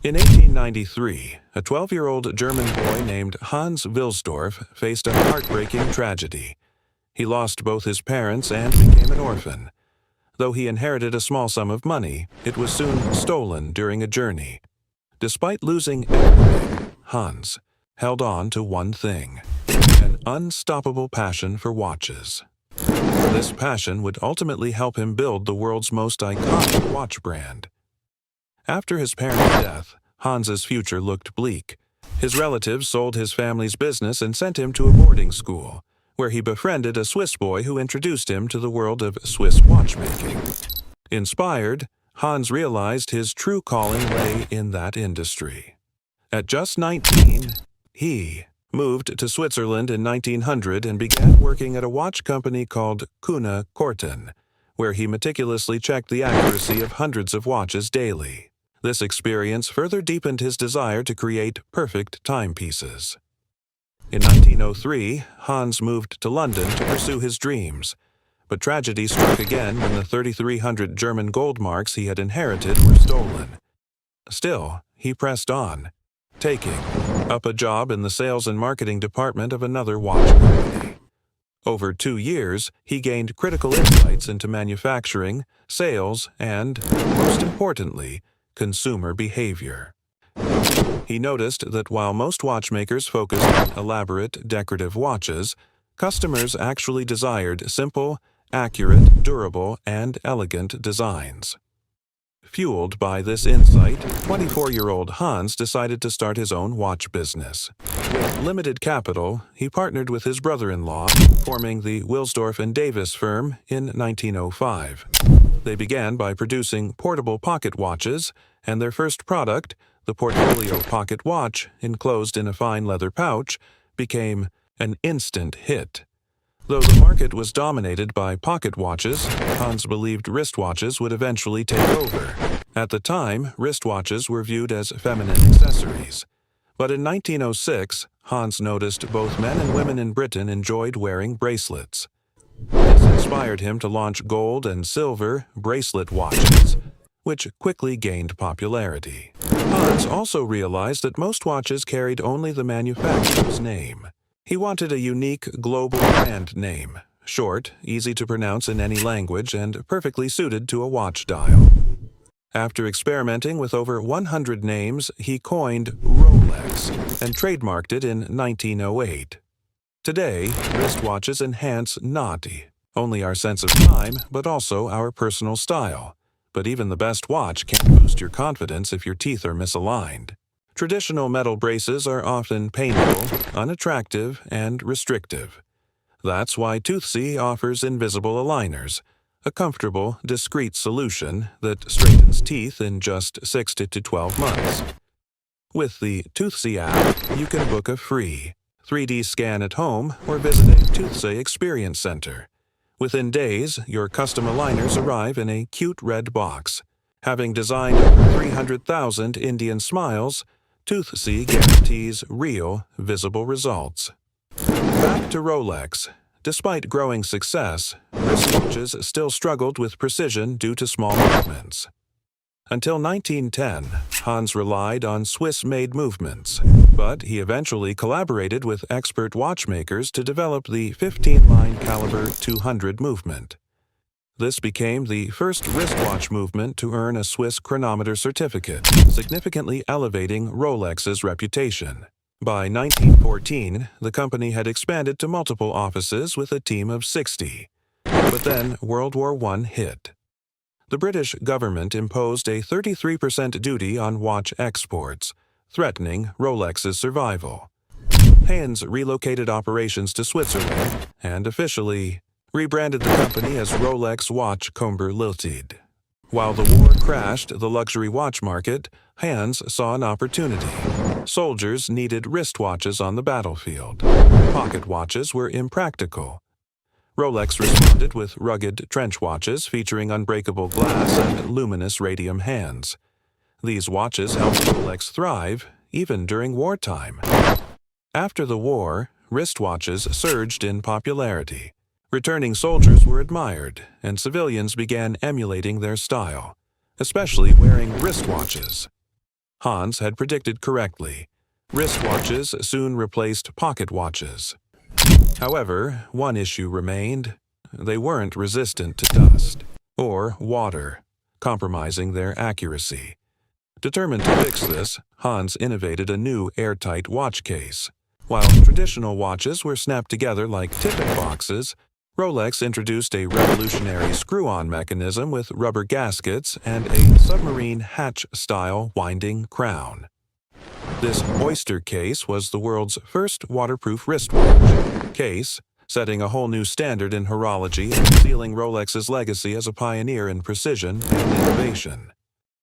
In 1893, a 12-year-old German boy named Hans Wilsdorf faced a heartbreaking tragedy. He lost both his parents and became an orphan. Though he inherited a small sum of money, it was soon stolen during a journey. Despite losing everything, Hans held on to one thing: an unstoppable passion for watches. This passion would ultimately help him build the world's most iconic watch brand. After his parents' death, Hans's future looked bleak. His relatives sold his family's business and sent him to a boarding school, where he befriended a Swiss boy who introduced him to the world of Swiss watchmaking. Inspired, Hans realized his true calling lay in that industry. At just 19, he moved to Switzerland in 1900 and began working at a watch company called Kuehne Korten, where he meticulously checked the accuracy of hundreds of watches daily. This experience further deepened his desire to create perfect timepieces. In 1903, Hans moved to London to pursue his dreams, but tragedy struck again when the 3,300 German gold marks he had inherited were stolen. Still, he pressed on, taking up a job in the sales and marketing department of another watch company. Over 2 years, he gained critical insights into manufacturing, sales, and, most importantly, consumer behavior. He noticed that while most watchmakers focused on elaborate, decorative watches, customers actually desired simple, accurate, durable, and elegant designs. Fueled by this insight, 24-year-old Hans decided to start his own watch business. With limited capital, he partnered with his brother-in-law, forming the Wilsdorf and Davis firm in 1905. They began by producing portable pocket watches, and their first product, the Portfolio pocket watch, enclosed in a fine leather pouch, became an instant hit. Though the market was dominated by pocket watches, Hans believed wristwatches would eventually take over. At the time, wristwatches were viewed as feminine accessories. But in 1906, Hans noticed both men and women in Britain enjoyed wearing bracelets. This inspired him to launch gold and silver bracelet watches, which quickly gained popularity. Hans also realized that most watches carried only the manufacturer's name. He wanted a unique global brand name, short, easy to pronounce in any language, and perfectly suited to a watch dial. After experimenting with over 100 names, he coined Rolex and trademarked it in 1908. Today, wristwatches enhance not only our sense of time, but also our personal style. But even the best watch can't boost your confidence if your teeth are misaligned. Traditional metal braces are often painful, unattractive, and restrictive. That's why Toothsy offers invisible aligners, a comfortable, discreet solution that straightens teeth in just 6 to 12 months. With the Toothsy app, you can book a free 3D scan at home or visit a Toothsy Experience Center. Within days, your custom aligners arrive in a cute red box. Having designed over 300,000 Indian smiles, Toothsy guarantees real, visible results. Back to Rolex. Despite growing success, wristwatches still struggled with precision due to small movements. Until 1910, Hans relied on Swiss-made movements, but he eventually collaborated with expert watchmakers to develop the 15-line caliber 200 movement. This became the first wristwatch movement to earn a Swiss chronometer certificate, significantly elevating Rolex's reputation. By 1914, the company had expanded to multiple offices with a team of 60. But then World War I hit. The British government imposed a 33% duty on watch exports, threatening Rolex's survival. Hans relocated operations to Switzerland and officially rebranded the company as Rolex Watch Comber Limited. While the war crashed the luxury watch market, Hans saw an opportunity. Soldiers needed wristwatches on the battlefield. Pocket watches were impractical. Rolex responded with rugged trench watches featuring unbreakable glass and luminous radium hands. These watches helped Rolex thrive, even during wartime. After the war, wristwatches surged in popularity. Returning soldiers were admired, and civilians began emulating their style, especially wearing wristwatches. Hans had predicted correctly. Wristwatches soon replaced pocket watches. However, one issue remained. They weren't resistant to dust or water, compromising their accuracy. Determined to fix this, Hans innovated a new airtight watch case. While traditional watches were snapped together like tippet boxes, Rolex introduced a revolutionary screw-on mechanism with rubber gaskets and a submarine hatch-style winding crown. This oyster case was the world's first waterproof wristwatch case, setting a whole new standard in horology and sealing Rolex's legacy as a pioneer in precision and innovation.